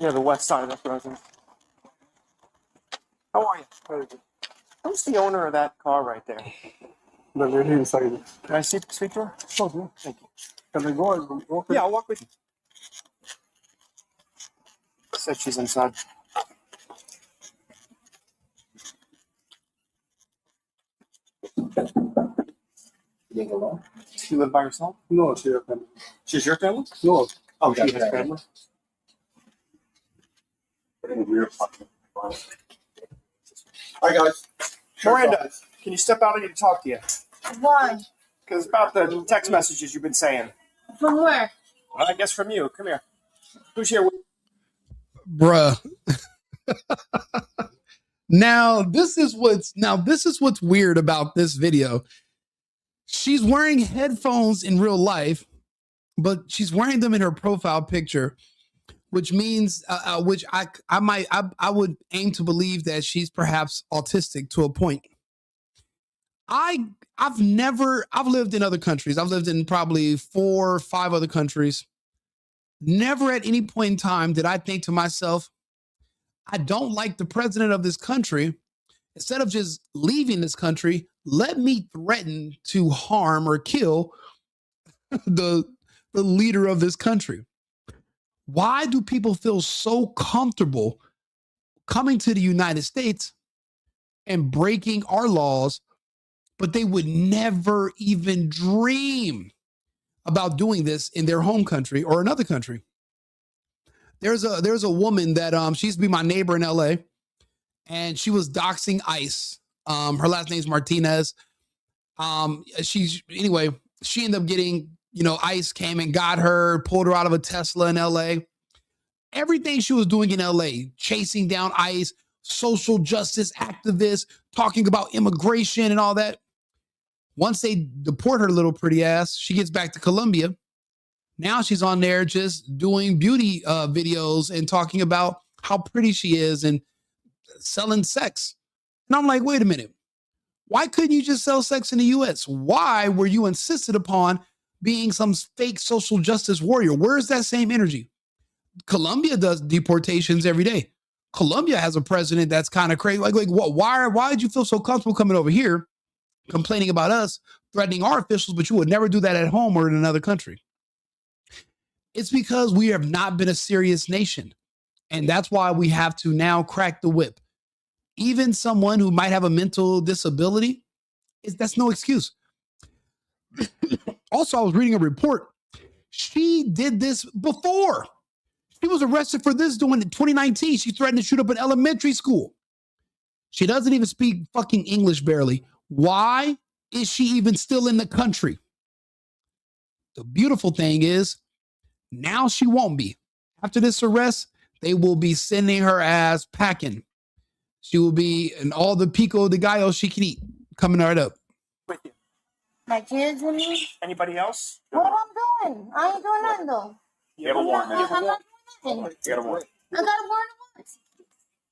Yeah, the west side of that residence. How are you? Who's the owner of that car right there? The lady inside. Can I speak to her? Sure, yeah. Thank you. Can I go and walk? Yeah, I'll walk with you. Said she's inside. Alone? You live by yourself? No, she has family. She's your family? No. Oh, she has family. Hi guys. Miranda, can you step out? I need to talk to you. Why? Because it's about the text messages you've been saying. From where? Well, I guess from you. Come here. Who's here? Bruh. Now this is what's weird about this video. She's wearing headphones in real life, but she's wearing them in her profile picture, which means I would aim to believe that she's perhaps autistic to a point. I've lived in other countries. I've lived in probably 4 or 5 other countries. Never at any point in time did I think to myself, I don't like the president of this country. Instead of just leaving this country, let me threaten to harm or kill the leader of this country. Why do people feel so comfortable coming to the United States and breaking our laws, but they would never even dream about doing this in their home country or another country? There's a woman that she used to be my neighbor in LA, and she was doxing ICE. Her last name's Martinez. She ended up getting, ICE came and got her, pulled her out of a Tesla in LA. Everything she was doing in LA, chasing down ICE, social justice activists, talking about immigration and all that. Once they deport her little pretty ass, she gets back to Colombia. Now she's on there just doing beauty videos and talking about how pretty she is and selling sex. And I'm like, wait a minute. Why couldn't you just sell sex in the US? Why were you insisted upon being some fake social justice warrior? Where's that same energy? Colombia does deportations every day. Colombia has a president that's kind of crazy. Like what? Why did you feel so comfortable coming over here, complaining about us, threatening our officials, but you would never do that at home or in another country? It's because we have not been a serious nation. And that's why we have to now crack the whip. Even someone who might have a mental disability, that's no excuse. Also, I was reading a report. She did this before. She was arrested for this doing in 2019. She threatened to shoot up an elementary school. She doesn't even speak fucking English barely. Why is she even still in the country? The beautiful thing is, now she won't be. After this arrest, they will be sending her ass packing. She will be in all the pico de gallo she can eat, coming right up. With you. My kids and me? Anybody else? What I'm doing? I ain't doing nothing though. You have a warrant. I'm not doing nothing. You got a warrant. I got a warrant once.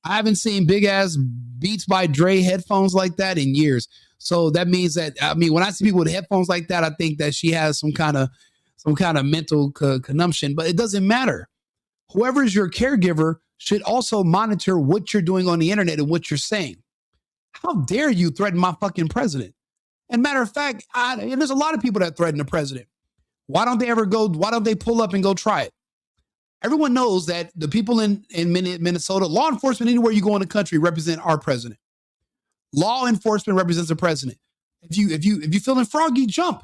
I haven't seen big ass Beats by Dre headphones like that in years. So that means that, when I see people with headphones like that, I think that she has some kind of mental consumption, but it doesn't matter. Whoever is your caregiver should also monitor what you're doing on the internet and what you're saying. How dare you threaten my fucking president? And matter of fact, and there's a lot of people that threaten the president. Why don't they pull up and go try it? Everyone knows that the people in Minnesota, law enforcement anywhere you go in the country represent our president. Law enforcement represents the president. If you feeling froggy, jump.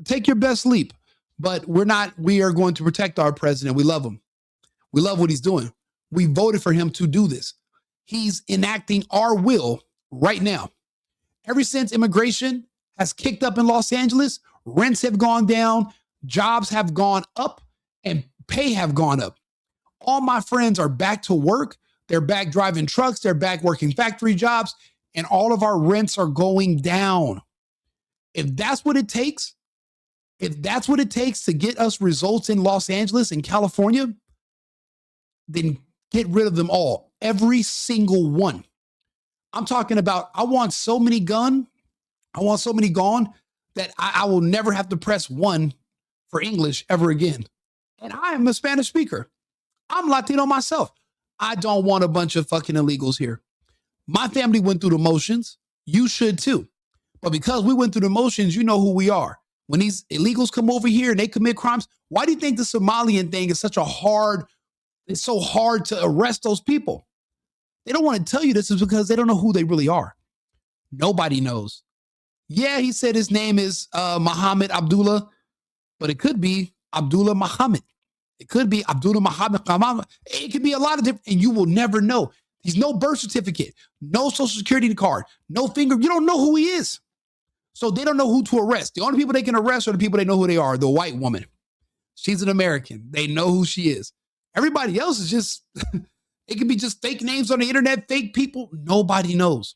Take your best leap. But we are going to protect our president. We love him. We love what he's doing. We voted for him to do this. He's enacting our will right now. Ever since immigration has kicked up in Los Angeles, rents have gone down, jobs have gone up, and pay have gone up. All my friends are back to work. They're back driving trucks. They're back working factory jobs, and all of our rents are going down. If that's what it takes to get us results in Los Angeles and California, then get rid of them all. Every single one. I'm talking about, I want so many gone that I will never have to press 1 for English ever again. And I am a Spanish speaker. I'm Latino myself. I don't want a bunch of fucking illegals here. My family went through the motions. You should too. But because we went through the motions, you know who we are. When these illegals come over here and they commit crimes, why do you think the Somalian thing is it's so hard to arrest those people? They don't want to tell you this is because they don't know who they really are. Nobody knows. Yeah, he said his name is Muhammad Abdullah, but it could be Abdullah Muhammad. It could be Abdullah Muhammad. It could be a lot of different, and you will never know. He's no birth certificate, no social security card, no finger. You don't know who he is. So they don't know who to arrest. The only people they can arrest are the people they know who they are, the white woman. She's an American. They know who she is. Everybody else is just, it could be just fake names on the internet, fake people. Nobody knows.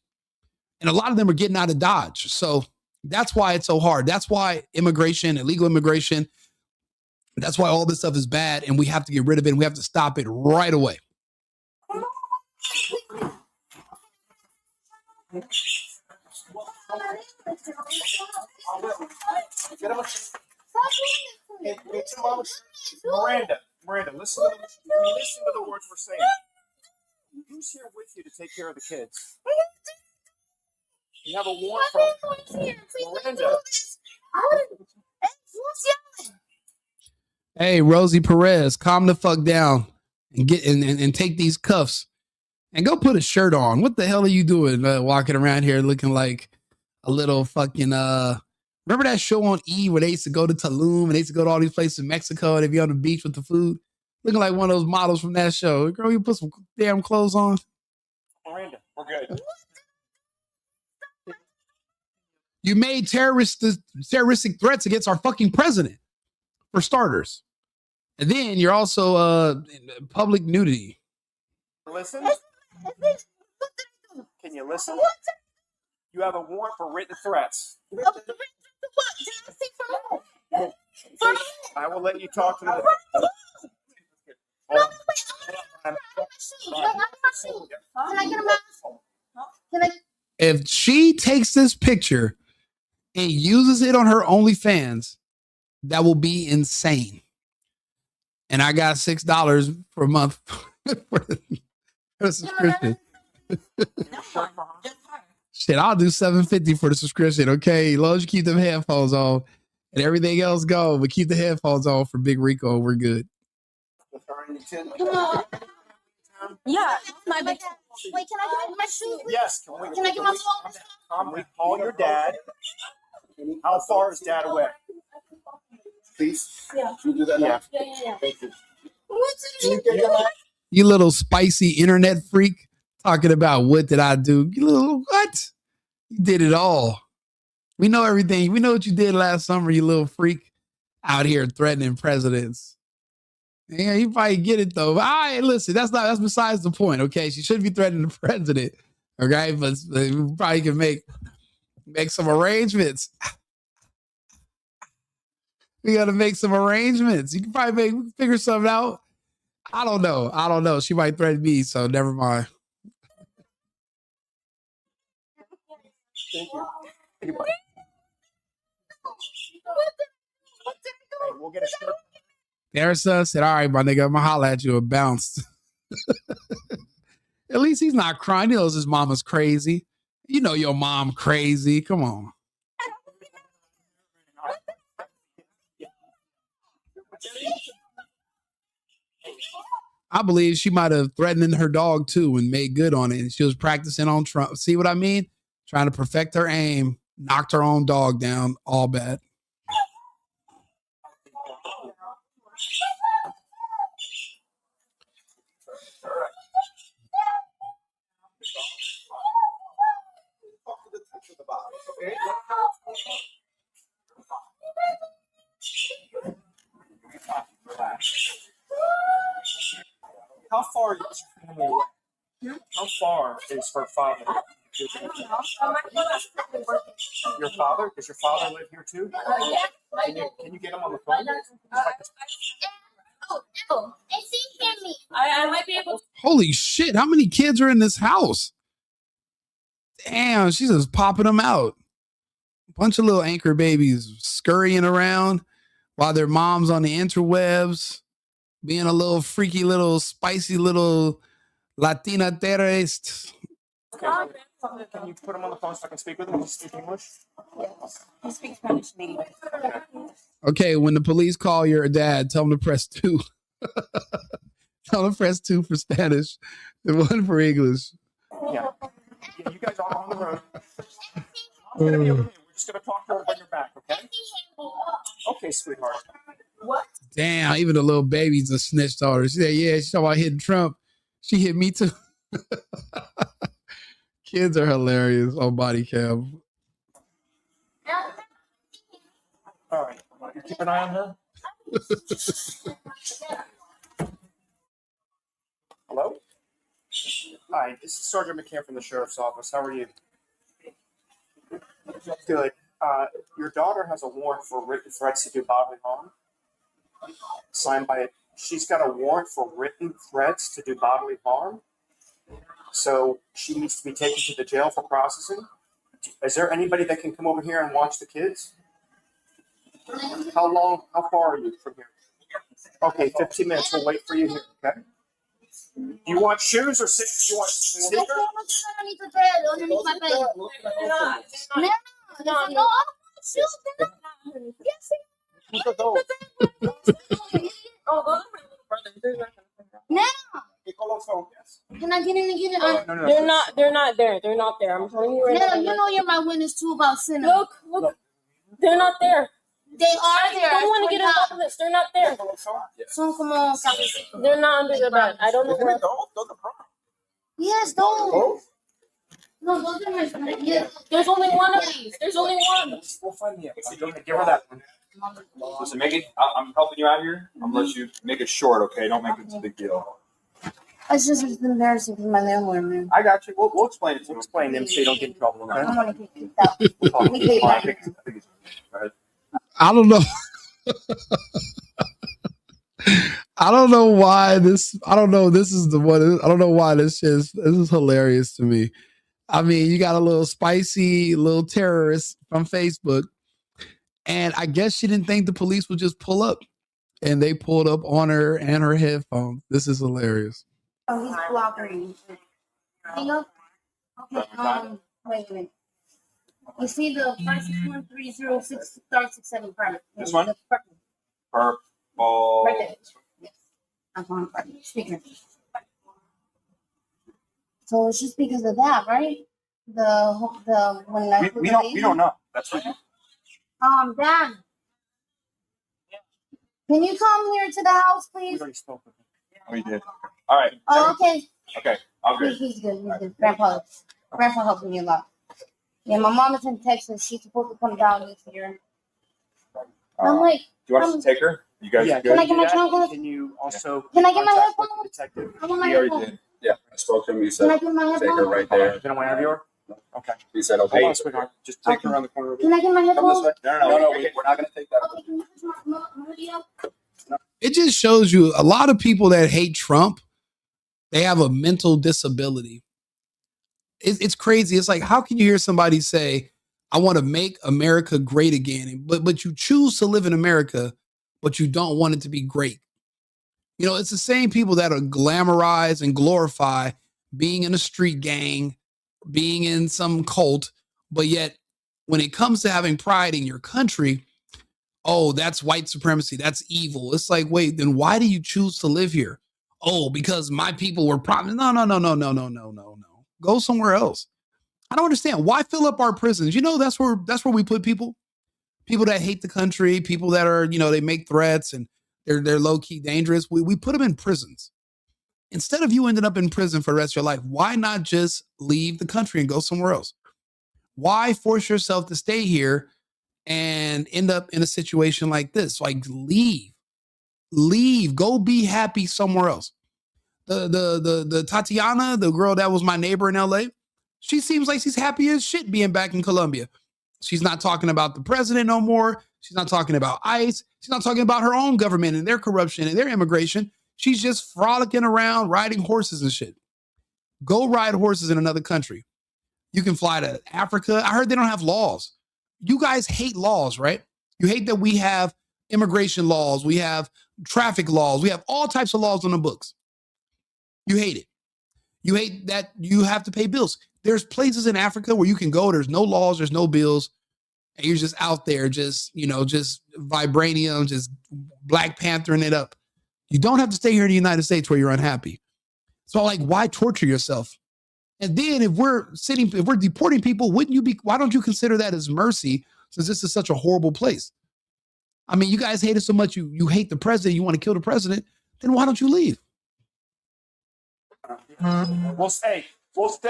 And a lot of them are getting out of Dodge. So that's why it's so hard. That's why immigration, illegal immigration, that's why all this stuff is bad. And we have to get rid of it. And we have to stop it right away. Miranda, listen to the words we're saying. Who's here with you to take care of the kids? You have a warrant from Miranda. Hey, Rosie Perez, calm the fuck down and get and take these cuffs and go put a shirt on. What the hell are you doing walking around here looking like a little fucking remember that show on E where they used to go to Tulum and they used to go to all these places in Mexico and they'd be on the beach with the food? Looking like one of those models from that show. Girl, you put some damn clothes on. Miranda, we're good. You made terroristic threats against our fucking president, for starters. And then you're also public nudity. Listen. Can you listen? You have a warrant for written threats. I will let you talk to the. If she takes this picture and uses it on her OnlyFans, that will be insane. And I got $6 per month for the subscription. Shit, I'll do $7.50 for the subscription. Okay, as long as you keep them headphones on and everything else go, but keep the headphones on for Big Rico. We're good. Yeah, my big. Wait, can I get my shoes? Yes. Can I get my phone? Can we call your dad? How far is dad away? Please. Yeah. Can you do that now? Yeah. Thank you. You little spicy internet freak talking about what did I do? You little what? You did it all. We know everything. We know what you did last summer, you little freak out here threatening presidents. Yeah, you probably get it though. All right, listen, that's besides the point. Okay, she shouldn't be threatening the president. Okay, but we probably can make some arrangements. We got to make some arrangements. You can probably figure something out. I don't know. She might threaten me, so never mind. Thank you. Anyway. Hey, we'll get a shirt. Darissa said, all right, my nigga, I'm going to holler at you and bounced. At least he's not crying. He knows his mama's crazy. You know your mom crazy. Come on. I believe she might have threatened her dog too and made good on it. And she was practicing on Trump. See what I mean? Trying to perfect her aim, knocked her own dog down. All bad. How far is your family away? How far is her father? Your father? Does your father live here too? Can you get him on the phone? I might be able to. Holy shit. How many kids are in this house? Damn, she's just popping them out. A bunch of little anchor babies scurrying around while their mom's on the interwebs. being a little freaky, little spicy, little Latina terrorist. Okay. Can you put him on the phone so I can speak with him? Does he speak English? Yes. He speaks Spanish and English. Okay, when the police call your dad, tell them to press 2. Tell them to press 2 for Spanish and 1 for English. Yeah. Yeah, you guys are on the road. It's gonna be okay. We're just gonna talk to her when you're back, okay? Okay, sweetheart. What? Damn, even the little babies are snitched on her. She said, yeah, she's talking about hitting Trump. She hit me too. Kids are hilarious on Bodycam. All right. You keep an eye on her. Hello? Hi, this is Sergeant McCann from the Sheriff's Office. How are you? Good. Your daughter has a warrant for written threats to do bodily harm. Signed by, she's got a warrant for written threats to do bodily harm. So she needs to be taken to the jail for processing. Is there anybody that can come over here and watch the kids? How far are you from here? Okay, 15 minutes. We'll wait for you here, okay? You want shoes or you want sneakers? Underneath my bed. No. Can I get in and get it? No. They're not there. They're not there. I'm telling you right now. You know you're my witness too about sinning. Look. They're not there. They are there. I don't want to get involved with this. They're not there. So come on. They're not under the bed. I don't know where. Yes, don't. No, those are my friends. Yeah. There's only one of these. There's only one. We'll find the give her that one. Listen, make it. I'm helping you out here. I'm gonna let you make it short, okay? Don't make it a big deal. It's embarrassing for my landlord, man. I got you. We'll explain it to We'll him. explain them so you don't get in trouble, I okay? don't want to get kicked out. Let me get I back. think it's go ahead. I don't know. I don't know why this. I don't know. This is the one. I don't know why this is hilarious to me. I mean, you got a little spicy little terrorist from Facebook, and I guess she didn't think the police would just pull up, and they pulled up on her and her headphones. This is hilarious. Oh, he's cooperating. Hang up. Okay. Wait a minute. You see the 561-306-67 private. This one? The purple. Purple. Right there. Yes. I'm on private. Speaker. So it's just because of that, right? The when I We don't know. That's what. Dad. Can you come here to the house, We please? already spoke with him. We did. All right. Oh, okay. Okay. I'm good. He's good. He's good. Grandpa helped me a lot. Yeah, my mom is in Texas. She's supposed to come down this year. I'm like, Do you want us to take her? You guys Yeah, good? Can I get my that, trunk? Can you also Can I get my contact with headphones? the detective? I want my He already headphones. did. Yeah. I spoke to him. He Can I said get my take her headphones? right there. You don't want to interview her? Okay. He said Hold okay. on, sweetheart. Just take her around the corner. Can I get my Come this headphones? way. No. We're not gonna take that. Okay, can you push my hoodie up? It just shows you a lot of people that hate Trump. They have a mental disability. It's crazy. It's like, how can you hear somebody say, I want to make America great again, but you choose to live in America, but you don't want it to be great. You know, it's the same people that are glamorize and glorify being in a street gang, being in some cult, but yet when it comes to having pride in your country, oh, that's white supremacy, that's evil. It's like, wait, then why do you choose to live here? Oh, because my people were promised. No. Go somewhere else. I don't understand. Why fill up our prisons? You know, that's where we put people. People that hate the country, people that are, you know, they make threats and they're low-key dangerous. We put them in prisons. Instead of you ending up in prison for the rest of your life, why not just leave the country and go somewhere else? Why force yourself to stay here and end up in a situation like this? Like, leave, go be happy somewhere else. The Tatiana, the girl that was my neighbor in LA, she seems like she's happy as shit being back in Colombia. She's not talking about the president no more. She's not talking about ICE. She's not talking about her own government and their corruption and their immigration. She's just frolicking around, riding horses and shit. Go ride horses in another country. You can fly to Africa. I heard they don't have laws. You guys hate laws, right? You hate that we have immigration laws. We have traffic laws. We have all types of laws on the books. You hate it. You hate that you have to pay bills. There's places in Africa where you can go. There's no laws. There's no bills. And you're just out there, just vibranium, just Black Panthering it up. You don't have to stay here in the United States where you're unhappy. So like, why torture yourself? And then if we're deporting people, why don't you consider that as mercy, since this is such a horrible place? I mean, you guys hate it so much, you hate the president, you want to kill the president, then why don't you leave? We'll stay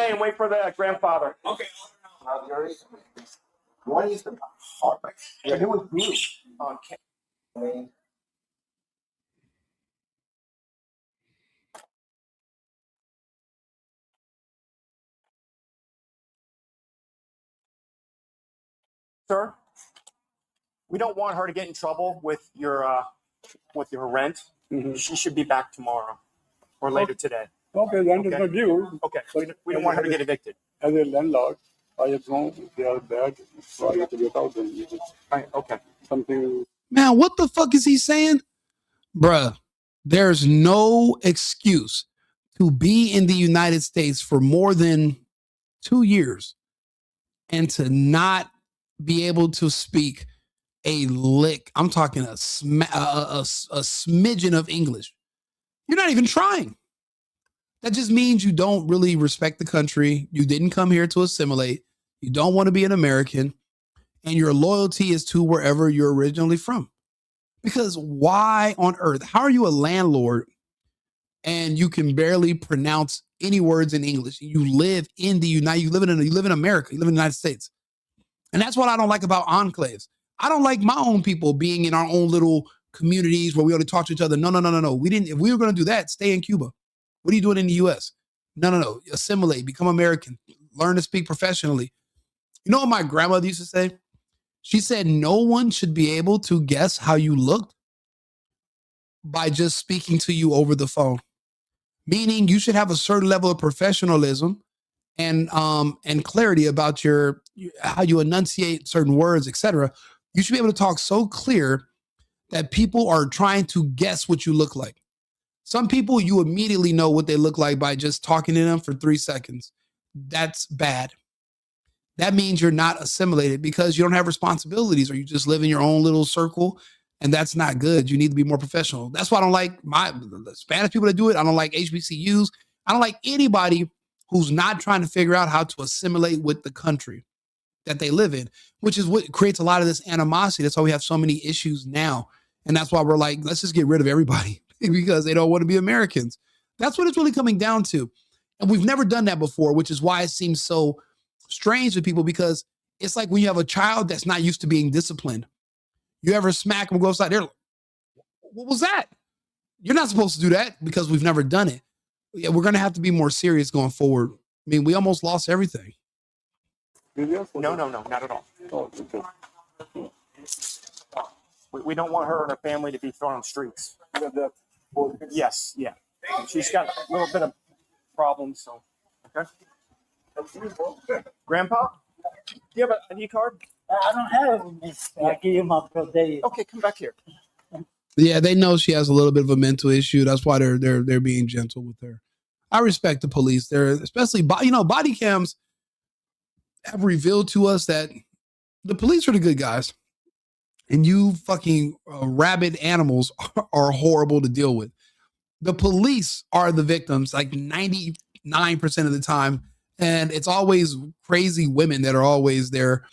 and wait for the grandfather. Okay. What is the heart? Yeah, it was me. Okay. Sir, we don't want her to get in trouble with your rent. Mm-hmm. She should be back tomorrow or later today. Okay, then it's not due. Okay, we don't want her to get evicted. As a landlord, I have known they are bad, so I have to get out and Right, okay. something. Man, what the fuck is he saying? Bruh, there's no excuse to be in the United States for more than 2 years and to not be able to speak a lick. I'm talking a smidgen of English. You're not even trying. That just means you don't really respect the country. You didn't come here to assimilate. You don't want to be an American. And your loyalty is to wherever you're originally from. Because why on earth? How are you a landlord and you can barely pronounce any words in English? You live in you live in America. You live in the United States. And that's what I don't like about enclaves. I don't like my own people being in our own little communities where we only talk to each other. No. If we were going to do that, stay in Cuba. What are you doing in the US? No. Assimilate, become American, learn to speak professionally. You know what my grandmother used to say? She said, no one should be able to guess how you looked by just speaking to you over the phone. Meaning you should have a certain level of professionalism and clarity about how you enunciate certain words, etc. You should be able to talk so clear that people are trying to guess what you look like. Some people, you immediately know what they look like by just talking to them for 3 seconds. That's bad. That means you're not assimilated because you don't have responsibilities or you just live in your own little circle, and that's not good. You need to be more professional. That's why I don't like the Spanish people that do it. I don't like HBCUs. I don't like anybody who's not trying to figure out how to assimilate with the country that they live in, which is what creates a lot of this animosity. That's why we have so many issues now. And that's why we're like, let's just get rid of everybody because they don't want to be Americans. That's what it's really coming down to. And we've never done that before, which is why it seems so strange to people, because it's like when you have a child that's not used to being disciplined. You ever smack them, go outside there, what was that? You're not supposed to do that because we've never done it. Yeah, we're going to have to be more serious going forward. I mean, we almost lost everything. No, not at all. Oh, okay. We don't want her and her family to be thrown on the streets. Yes, yeah. She's got a little bit of problems, so. Okay. Grandpa, do you have an ID card? I don't have this. I give you my birthday. Okay, come back here. Yeah, they know she has a little bit of a mental issue. That's why they're being gentle with her. I respect the police. They're especially body cams have revealed to us that the police are the good guys, and you fucking rabid animals are horrible to deal with. The police are the victims, like 99% of the time, and it's always crazy women that are always there.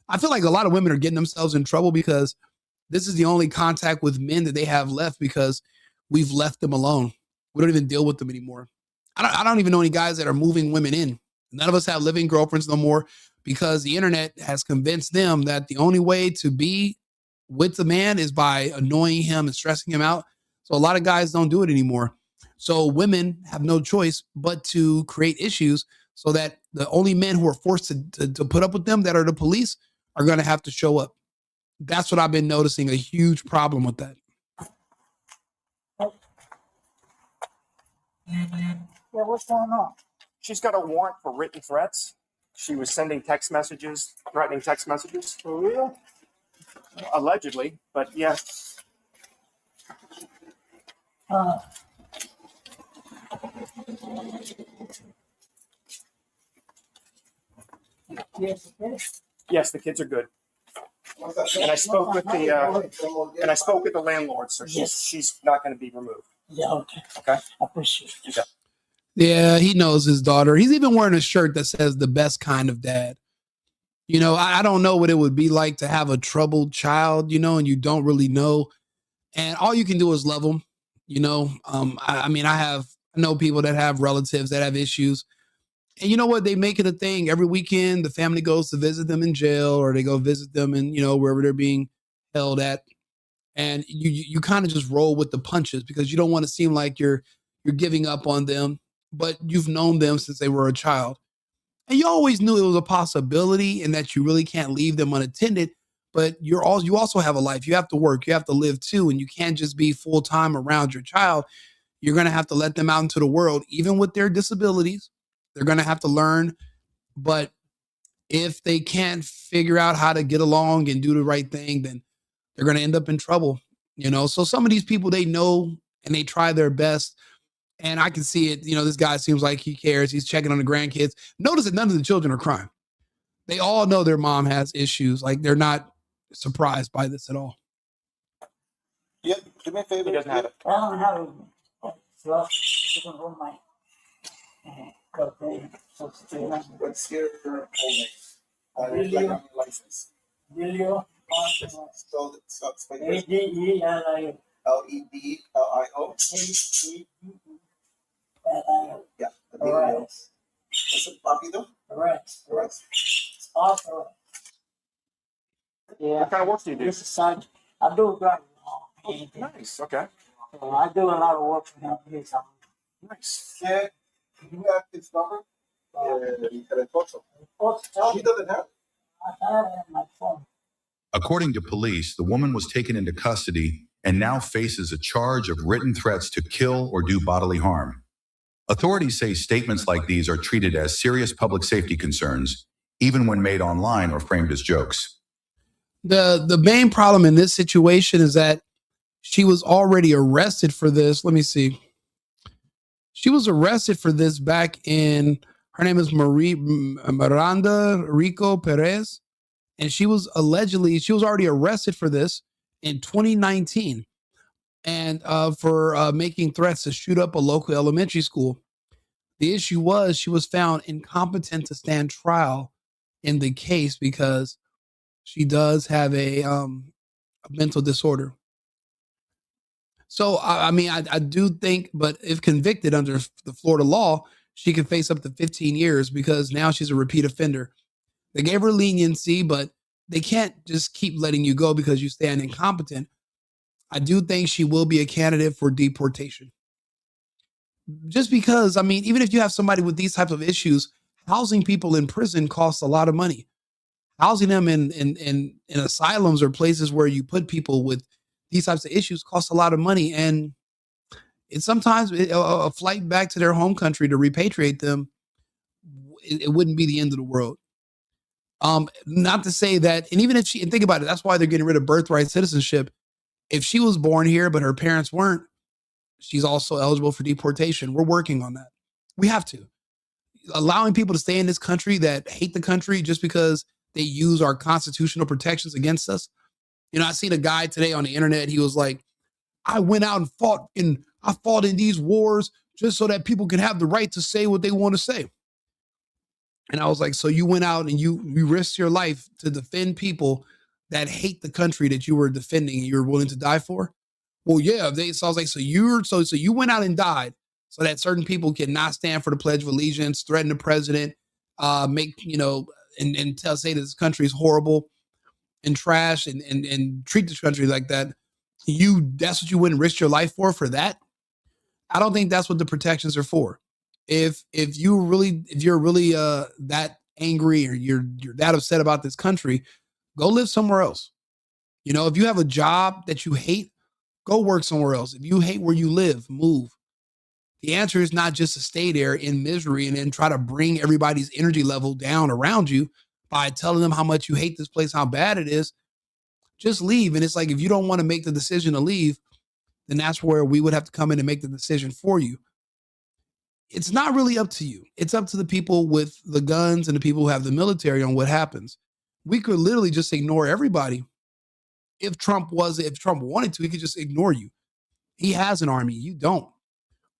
I feel like a lot of women are getting themselves in trouble because this is the only contact with men that they have left because we've left them alone. We don't even deal with them anymore. I don't even know any guys that are moving women in. None of us have living girlfriends no more because the internet has convinced them that the only way to be with the man is by annoying him and stressing him out. So a lot of guys don't do it anymore. So women have no choice but to create issues so that the only men who are forced to put up with them, that are the police, are going to have to show up. That's what I've been noticing, a huge problem with that. Yeah, what's going on? She's got a warrant for written threats. She was sending text messages, threatening text messages. For real? Allegedly, but yeah. Uh, yes, yes. Yes, the kids are good. And I spoke with the landlord, so she's not going to be removed. Yeah, okay. Okay. I appreciate it. Yeah. Yeah, he knows his daughter. He's even wearing a shirt that says the best kind of dad. You know, I don't know what it would be like to have a troubled child, you know, and you don't really know. And all you can do is love them, you know. I mean, I know people that have relatives that have issues. And you know what? They make it a thing. Every weekend, the family goes to visit them in jail, or they go visit them in, you know, wherever they're being held at. And you kind of just roll with the punches because you don't want to seem like you're giving up on them, but you've known them since they were a child. And you always knew it was a possibility and that you really can't leave them unattended. But you also have a life. You have to work. You have to live too. And you can't just be full time around your child. You're going to have to let them out into the world, even with their disabilities. They're going to have to learn. But if they can't figure out how to get along and do the right thing, then they're going to end up in trouble. You know, so some of these people, they know and they try their best. And I can see it. You know, this guy seems like he cares. He's checking on the grandkids. Notice that none of the children are crying. They all know their mom has issues. Like, they're not surprised by this at all. Yeah, do me a favor. He doesn't have it. I don't have it. So you can hold my What's your full name? Really? Like on your license. Julio So A-D-E-L-I-O. Ledilio. A-D-E-L-I-O. Yeah. Alright. What's it, Papido? Correct. Correct. Awesome. Yeah. What kind of work do you do? This is Sergeant. I do drive. Nice. Okay. So I do a lot of work for him. He's Nice. Yeah. Do you have his number? He doesn't have it. I have it on my phone. According to police, the woman was taken into custody and now faces a charge of written threats to kill or do bodily harm. Authorities say statements like these are treated as serious public safety concerns, even when made online or framed as jokes. The main problem in this situation is that she was already arrested for this. Let me see. She was arrested for this back in, her name is Miranda Rico Perez. And she was already arrested for this in 2019 and for making threats to shoot up a local elementary school. The issue was she was found incompetent to stand trial in the case because she does have a mental disorder. So, I mean, I do think, but if convicted under the Florida law, she could face up to 15 years because now she's a repeat offender. They gave her leniency, but they can't just keep letting you go because you stand incompetent. I do think she will be a candidate for deportation. Just because, I mean, even if you have somebody with these types of issues, housing people in prison costs a lot of money. Housing them in asylums or places where you put people with these types of issues costs a lot of money. And it's sometimes a flight back to their home country to repatriate them, it wouldn't be the end of the world. Not to say that, and even if she, and think about it, that's why they're getting rid of birthright citizenship. If she was born here, but her parents weren't, she's also eligible for deportation. We're working on that. We have to. Allowing people to stay in this country that hate the country just because they use our constitutional protections against us. You know, I seen a guy today on the internet. He was like, I went out and fought in these wars just so that people can have the right to say what they want to say. And I was like, so you went out and you risked your life to defend people that hate the country that you were defending and you were willing to die for? Well, yeah. So I was like, so you went out and died so that certain people cannot stand for the Pledge of Allegiance, threaten the president, make, you know, and say that this country is horrible and trash and treat this country like that. That's what you wouldn't risk your life for that? I don't think that's what the protections are for. If you're really that angry or you're that upset about this country, go live somewhere else. You know, if you have a job that you hate, go work somewhere else. If you hate where you live, move. The answer is not just to stay there in misery and then try to bring everybody's energy level down around you by telling them how much you hate this place, how bad it is. Just leave. And it's like, if you don't want to make the decision to leave, then that's where we would have to come in and make the decision for you. It's not really up to you. It's up to the people with the guns and the people who have the military on what happens. We could literally just ignore everybody. If Trump wanted to, he could just ignore you. He has an army. You don't.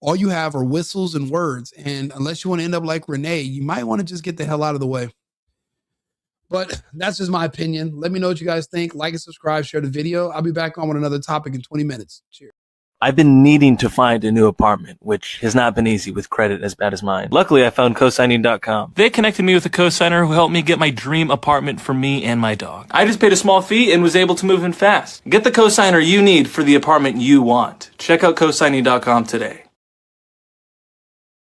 All you have are whistles and words. And unless you want to end up like Renee, you might want to just get the hell out of the way. But that's just my opinion. Let me know what you guys think. Like and subscribe, share the video. I'll be back on with another topic in 20 minutes. Cheers. I've been needing to find a new apartment, which has not been easy with credit as bad as mine. Luckily, I found cosigning.com. They connected me with a cosigner who helped me get my dream apartment for me and my dog. I just paid a small fee and was able to move in fast. Get the cosigner you need for the apartment you want. Check out cosigning.com today.